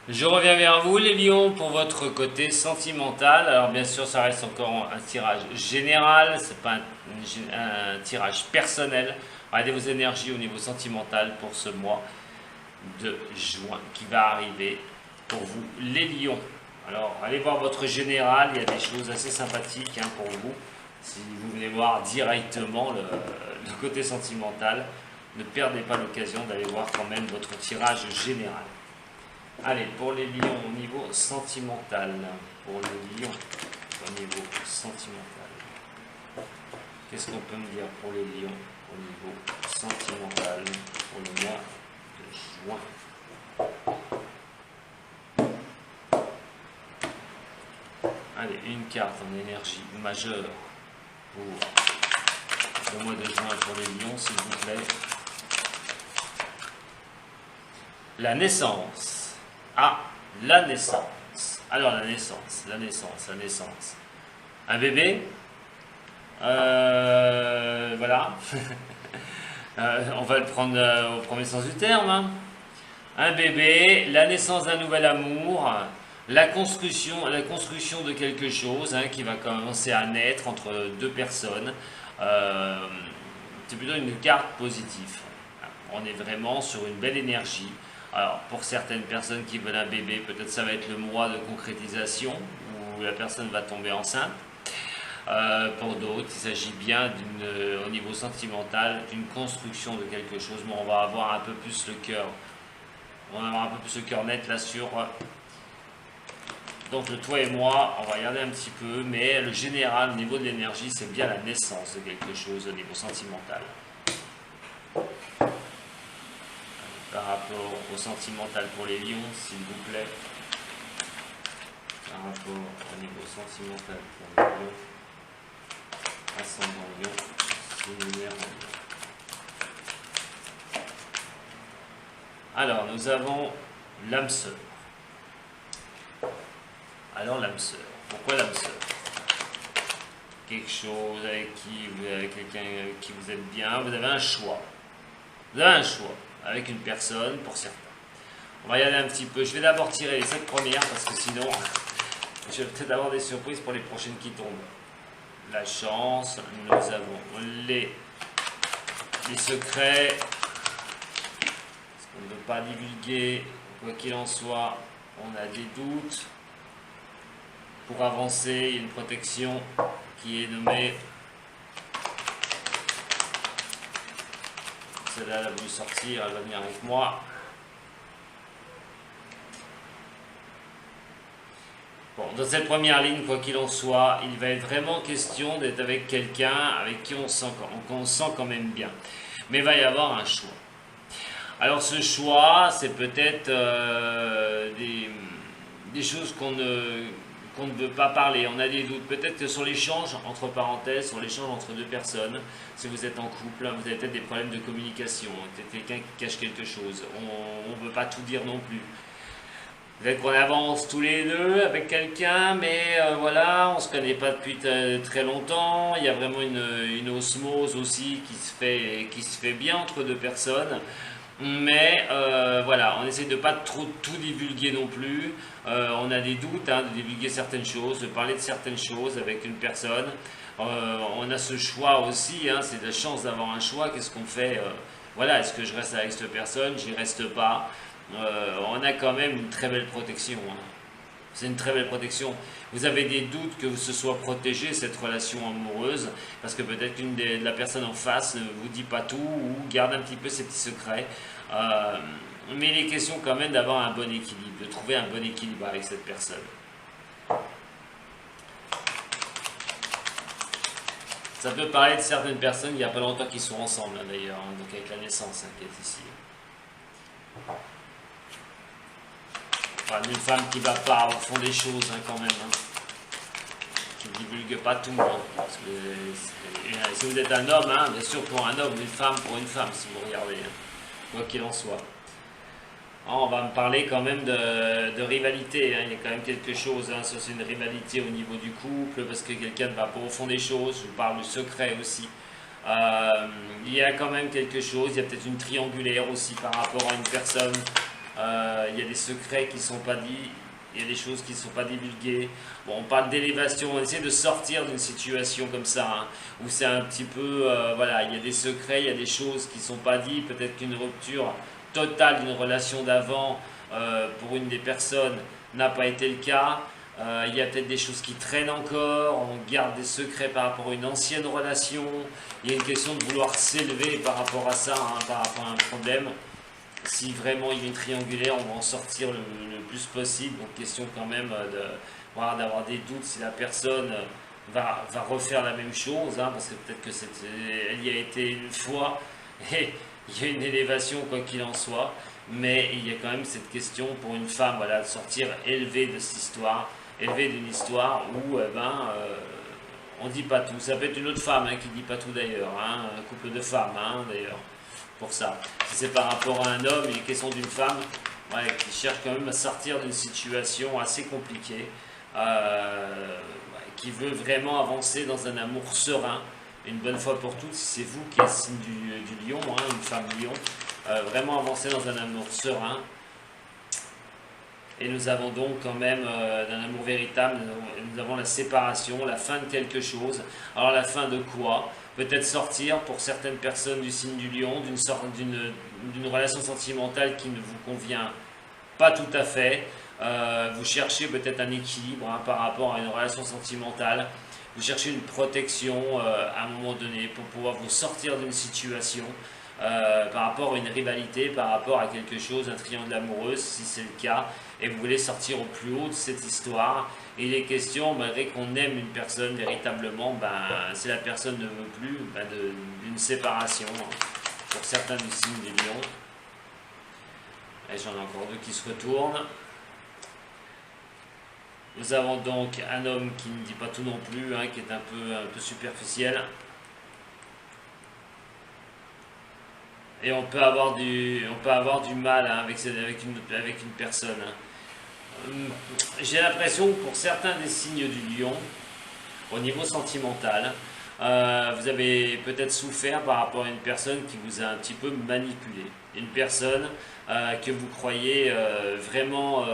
Je reviens vers vous les lions pour votre côté sentimental. Alors bien sûr ça reste encore un tirage général, c'est pas un tirage personnel. Regardez vos énergies au niveau sentimental pour ce mois de juin qui va arriver pour vous les lions. Alors allez voir votre général, il y a des choses assez sympathiques pour vous. Si vous voulez voir directement le côté sentimental, ne perdez pas l'occasion d'aller voir quand même votre tirage général. Allez, pour les lions au niveau sentimental, pour les lions au niveau sentimental, qu'est-ce qu'on peut me dire pour les lions au niveau sentimental pour le mois de juin? Allez, une carte en énergie majeure pour le mois de juin pour les lions, s'il vous plaît. La naissance. Ah, la naissance. Alors la naissance. Un bébé. Voilà. On va le prendre au premier sens du terme. Un bébé, la naissance d'un nouvel amour, la construction de quelque chose qui va commencer à naître entre deux personnes. C'est plutôt une carte positive. On est vraiment sur une belle énergie. Alors, pour certaines personnes qui veulent un bébé, peut-être ça va être le mois de concrétisation où la personne va tomber enceinte. Pour d'autres, il s'agit bien au niveau sentimental d'une construction de quelque chose. Mais on va avoir un peu plus le cœur. On va avoir un peu plus le cœur net là sur. Donc, toi et moi, on va regarder un petit peu, mais le général au niveau de l'énergie, c'est bien la naissance de quelque chose au niveau sentimental. Par rapport au sentimental pour les lions, s'il vous plaît. Par rapport au niveau sentimental pour les lions. Ascendant lion, lumière en lion. Alors, nous avons l'âme sœur. Alors, l'âme sœur. Pourquoi l'âme sœur? Quelque chose avec quelqu'un avec qui vous êtes bien, vous avez un choix. Vous avez un choix avec une personne pour certains. On va y aller un petit peu. Je vais d'abord tirer les 7 premières parce que sinon, je vais peut-être avoir des surprises pour les prochaines qui tombent. La chance, nous avons les secrets, ce qu'on ne veut pas divulguer, quoi qu'il en soit, on a des doutes. Pour avancer, il y a une protection qui est nommée. Celle-là, elle a voulu sortir, elle va venir avec moi. Bon, dans cette première ligne, quoi qu'il en soit, il va être vraiment question d'être avec quelqu'un avec qui on sent quand même bien. Mais il va y avoir un choix. Alors ce choix, c'est peut-être des choses qu'on ne veut pas parler. On a des doutes. Peut-être que sur l'échange, entre parenthèses, sur l'échange entre deux personnes, si vous êtes en couple, vous avez peut-être des problèmes de communication. Peut-être quelqu'un qui cache quelque chose. On ne veut pas tout dire non plus. Peut-être qu'on avance tous les deux avec quelqu'un, mais voilà, on ne se connaît pas depuis très longtemps. Il y a vraiment une osmose aussi qui se fait bien entre deux personnes. Mais voilà, on essaie de ne pas trop tout divulguer non plus. On a des doutes de divulguer certaines choses, de parler de certaines choses avec une personne. On a ce choix aussi, c'est de la chance d'avoir un choix. Qu'est-ce qu'on fait voilà, est-ce que je reste avec cette personne? J'y reste pas. On a quand même une très belle protection. C'est une très belle protection. Vous avez des doutes que ce soit protégé, cette relation amoureuse, parce que peut-être qu'une de la personne en face ne vous dit pas tout ou garde un petit peu ses petits secrets. Mais il est question quand même d'avoir un bon équilibre, de trouver un bon équilibre avec cette personne. Ça peut parler de certaines personnes il n'y a pas longtemps qui sont ensemble d'ailleurs, donc avec la naissance qui est ici. Enfin, d'une femme qui va pas au fond des choses quand même, qui ne divulgue pas tout. Parce que, si vous êtes un homme, bien sûr pour un homme, une femme pour une femme, si vous regardez, quoi qu'il en soit. On va me parler quand même de rivalité, hein. Il y a quand même quelque chose, hein. Ça, c'est une rivalité au niveau du couple, parce que quelqu'un ne va pas au fond des choses. Je vous parle du secret aussi. Il y a quand même quelque chose, il y a peut-être une triangulaire aussi par rapport à une personne. Il y a des secrets qui ne sont pas dits, il y a des choses qui ne sont pas divulguées. Bon, on parle d'élévation, on essaie de sortir d'une situation comme ça, hein, où c'est un petit peu, voilà, il y a des secrets, il y a des choses qui ne sont pas dites, peut-être qu'une rupture totale d'une relation d'avant pour une des personnes n'a pas été le cas. Il y a peut-être des choses qui traînent encore, on garde des secrets par rapport à une ancienne relation. Il y a une question de vouloir s'élever par rapport à ça, hein, par rapport à un problème. Si vraiment il est triangulaire, on va en sortir le plus possible. Donc question quand même voilà, d'avoir des doutes si la personne va refaire la même chose, hein, parce que peut-être que elle y a été une fois et il y a une élévation quoi qu'il en soit. Mais il y a quand même cette question pour une femme, voilà, de sortir élevée de cette histoire, élevée d'une histoire où on dit pas tout. Ça peut être une autre femme, hein, qui dit pas tout d'ailleurs, hein, un couple de femmes, hein, d'ailleurs, pour ça. Si c'est par rapport à un homme, il est question d'une femme, ouais, qui cherche quand même à sortir d'une situation assez compliquée, ouais, qui veut vraiment avancer dans un amour serein, une bonne fois pour toutes. Si c'est vous qui êtes signe du lion, hein, une femme lion, vraiment avancer dans un amour serein. Et nous avons donc quand même d'un amour véritable, nous avons la séparation, la fin de quelque chose. Alors la fin de quoi? Peut-être sortir pour certaines personnes du signe du lion d'une relation sentimentale qui ne vous convient pas tout à fait. Vous cherchez peut-être un équilibre, hein, par rapport à une relation sentimentale. Vous cherchez une protection à un moment donné pour pouvoir vous sortir d'une situation. Par rapport à une rivalité, par rapport à quelque chose, un triangle amoureux, si c'est le cas, et vous voulez sortir au plus haut de cette histoire. Et il est question, malgré qu'on aime une personne véritablement, si la personne ne veut plus, d'une séparation, hein, pour certains du signe du lion. Et j'en ai encore deux qui se retournent. Nous avons donc un homme qui ne dit pas tout non plus, hein, qui est un peu superficiel. Et on peut avoir du mal, hein, avec une personne, hein. J'ai l'impression que pour certains des signes du lion, au niveau sentimental, vous avez peut-être souffert par rapport à une personne qui vous a un petit peu manipulé. Une personne que vous croyez vraiment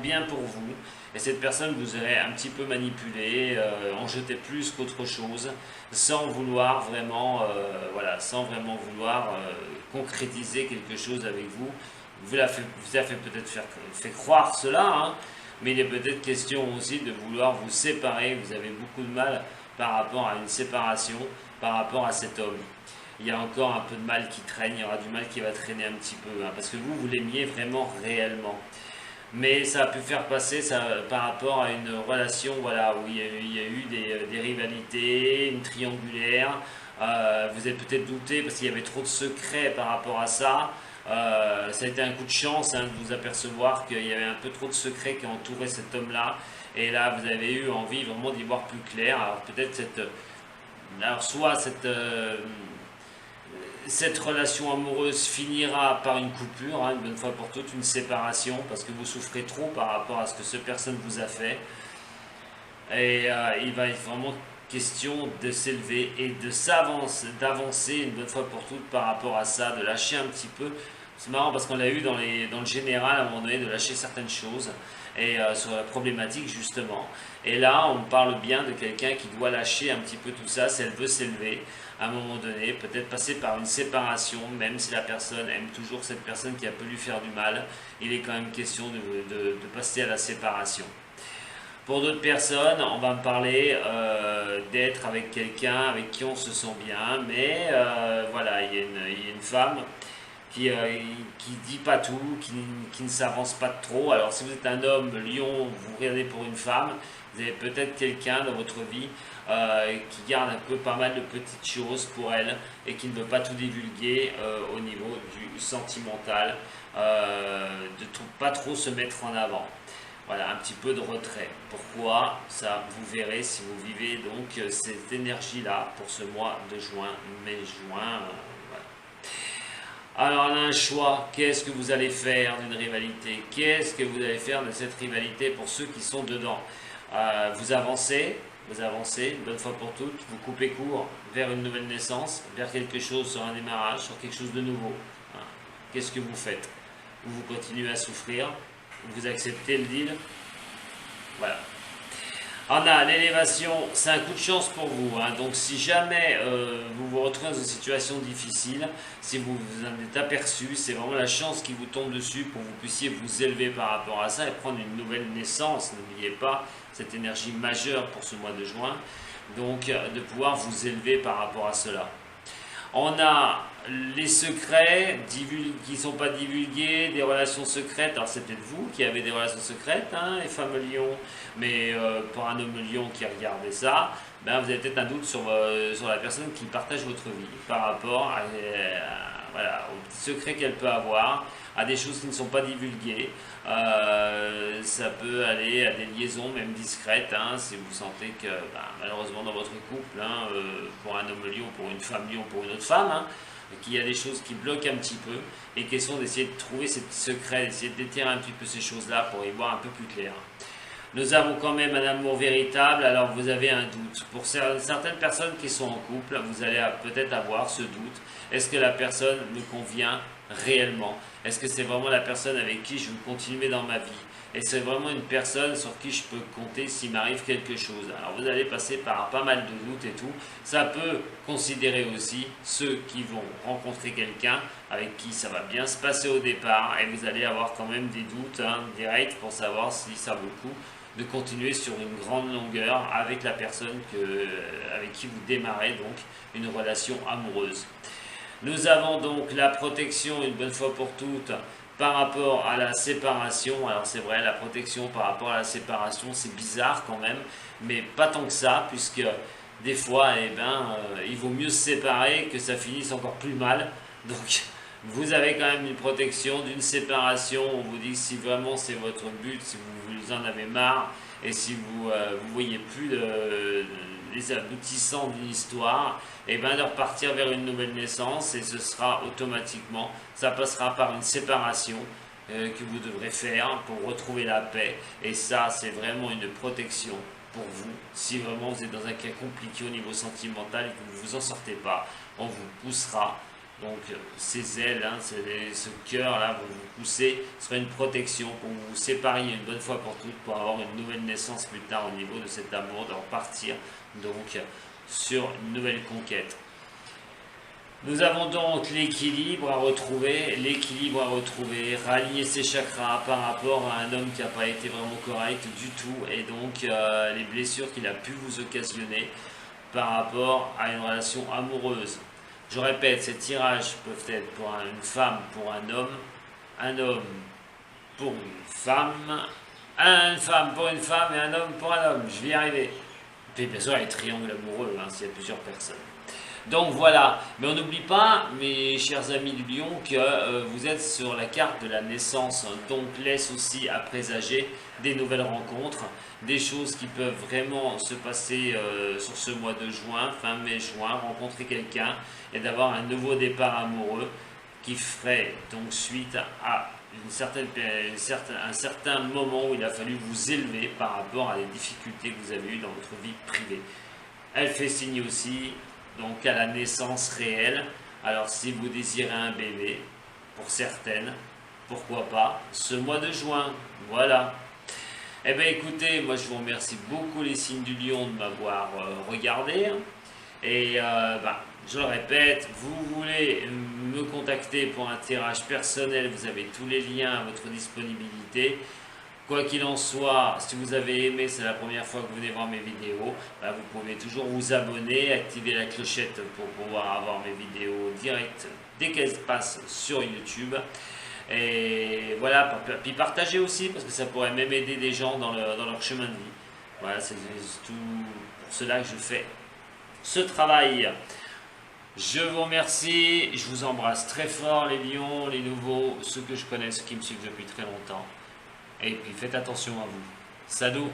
bien pour vous. Et cette personne vous aurait un petit peu manipulé, en jetait plus qu'autre chose, sans vouloir vraiment, concrétiser quelque chose avec vous. Vous a fait peut-être fait croire cela, hein, mais il est peut-être question aussi de vouloir vous séparer. Vous avez beaucoup de mal par rapport à une séparation, par rapport à cet homme. Il y a encore un peu de mal qui traîne, il y aura du mal qui va traîner un petit peu, hein, parce que vous l'aimiez vraiment réellement. Mais ça a pu faire passer ça par rapport à une relation, voilà, où il y a eu des rivalités, une triangulaire. Vous avez peut-être douté parce qu'il y avait trop de secrets par rapport à ça. Ça a été un coup de chance, hein, de vous apercevoir qu'il y avait un peu trop de secrets qui entouraient cet homme-là. Et là, vous avez eu envie vraiment d'y voir plus clair. Alors peut-être soit cette relation amoureuse finira par une coupure, hein, une bonne fois pour toutes, une séparation, parce que vous souffrez trop par rapport à ce que cette personne vous a fait. Et il va être vraiment question de s'élever et d'avancer une bonne fois pour toutes par rapport à ça, de lâcher un petit peu. C'est marrant parce qu'on l'a eu dans le général à un moment donné, de lâcher certaines choses, et sur la problématique justement. Et là, on parle bien de quelqu'un qui doit lâcher un petit peu tout ça si elle veut s'élever à un moment donné, peut-être passer par une séparation, même si la personne aime toujours cette personne qui a pu lui faire du mal. Il est quand même question de passer à la séparation. Pour d'autres personnes, on va me parler d'être avec quelqu'un avec qui on se sent bien, mais voilà, il y a une femme qui dit pas tout, qui ne s'avance pas trop. Alors si vous êtes un homme lion, vous regardez pour une femme, vous avez peut-être quelqu'un dans votre vie qui garde un peu pas mal de petites choses pour elle et qui ne veut pas tout divulguer au niveau du sentimental, de pas trop se mettre en avant. Voilà, un petit peu de retrait. Pourquoi? Ça, vous verrez si vous vivez donc cette énergie-là pour ce mois de juin, mai-juin. Voilà. Alors on a un choix, qu'est-ce que vous allez faire d'une rivalité? Qu'est-ce que vous allez faire de cette rivalité pour ceux qui sont dedans? Vous avancez, une bonne fois pour toutes, vous coupez court vers une nouvelle naissance, vers quelque chose sur un démarrage, sur quelque chose de nouveau. Voilà. Qu'est-ce que vous faites? Vous continuez à souffrir, vous acceptez le deal. Voilà. On a l'élévation, c'est un coup de chance pour vous. Hein. Donc si jamais vous vous retrouvez dans une situation difficile, si vous vous en êtes aperçu, c'est vraiment la chance qui vous tombe dessus pour que vous puissiez vous élever par rapport à ça et prendre une nouvelle naissance. N'oubliez pas cette énergie majeure pour ce mois de juin. Donc de pouvoir vous élever par rapport à cela. On a les secrets qui ne sont pas divulgués, des relations secrètes. Alors c'est peut-être vous qui avez des relations secrètes, hein, les femmes lions, mais pour un homme lion qui regardait ça, ben, vous avez peut-être un doute sur la personne qui partage votre vie par rapport voilà, aux petits secrets qu'elle peut avoir, à des choses qui ne sont pas divulguées. Ça peut aller à des liaisons même discrètes, hein, si vous sentez que malheureusement dans votre couple, hein, pour un homme lion, pour une femme lion, pour une autre femme, hein, qu'il y a des choses qui bloquent un petit peu et question d'essayer de trouver ces petits secrets, d'essayer d'étirer un petit peu ces choses-là pour y voir un peu plus clair. Nous avons quand même un amour véritable, alors vous avez un doute. Pour certaines personnes qui sont en couple, vous allez peut-être avoir ce doute. Est-ce que la personne me convient réellement? Est-ce que c'est vraiment la personne avec qui je veux continuer dans ma vie? Et c'est vraiment une personne sur qui je peux compter s'il m'arrive quelque chose. Alors vous allez passer par pas mal de doutes et tout. Ça peut considérer aussi ceux qui vont rencontrer quelqu'un avec qui ça va bien se passer au départ. Et vous allez avoir quand même des doutes directs pour savoir si ça vaut le coup de continuer sur une grande longueur avec la personne avec qui vous démarrez donc une relation amoureuse. Nous avons donc la protection une bonne fois pour toutes par rapport à la séparation. Alors c'est vrai, la protection par rapport à la séparation, c'est bizarre quand même, mais pas tant que ça, puisque des fois, il vaut mieux se séparer que ça finisse encore plus mal. Donc vous avez quand même une protection d'une séparation. On vous dit que si vraiment c'est votre but, si vous en avez marre, et si vous ne voyez plus les aboutissants d'une histoire, et de repartir vers une nouvelle naissance, et ce sera automatiquement, ça passera par une séparation que vous devrez faire pour retrouver la paix. Et ça, c'est vraiment une protection pour vous. Si vraiment vous êtes dans un cas compliqué au niveau sentimental et que vous ne vous en sortez pas, on vous poussera. Donc ces ailes, ce cœur-là, vous vous poussez, ce sera une protection pour vous sépariez une bonne fois pour toutes, pour avoir une nouvelle naissance plus tard au niveau de cet amour, de repartir donc sur une nouvelle conquête. Nous avons donc l'équilibre à retrouver, rallier ses chakras par rapport à un homme qui n'a pas été vraiment correct du tout, et donc les blessures qu'il a pu vous occasionner par rapport à une relation amoureuse. Je répète, ces tirages peuvent être pour une femme, pour un homme pour une femme pour une femme et un homme pour un homme. Je vais y arriver. Et puis bien sûr, les triangles amoureux, s'il y a plusieurs personnes. Donc voilà, mais on n'oublie pas, mes chers amis du lion, que vous êtes sur la carte de la naissance, donc laisse aussi à présager des nouvelles rencontres, des choses qui peuvent vraiment se passer sur ce mois de juin, fin mai-juin, rencontrer quelqu'un et d'avoir un nouveau départ amoureux qui ferait donc suite à un certain moment où il a fallu vous élever par rapport à des difficultés que vous avez eues dans votre vie privée. Elle fait signe aussi donc à la naissance réelle. Alors si vous désirez un bébé, pour certaines, pourquoi pas ce mois de juin, voilà. Eh bien écoutez, moi je vous remercie beaucoup les signes du lion de m'avoir regardé. Et je le répète, vous voulez me contacter pour un tirage personnel, vous avez tous les liens à votre disponibilité. Quoi qu'il en soit, si vous avez aimé, c'est la première fois que vous venez voir mes vidéos, vous pouvez toujours vous abonner, activer la clochette pour pouvoir avoir mes vidéos directes dès qu'elles passent sur YouTube. Et voilà, puis partagez aussi, parce que ça pourrait même aider des gens dans leur chemin de vie. Voilà, c'est tout pour cela que je fais ce travail. Je vous remercie, je vous embrasse très fort les lions, les nouveaux, ceux que je connais, ceux qui me suivent depuis très longtemps. Et puis faites attention à vous. Sadou.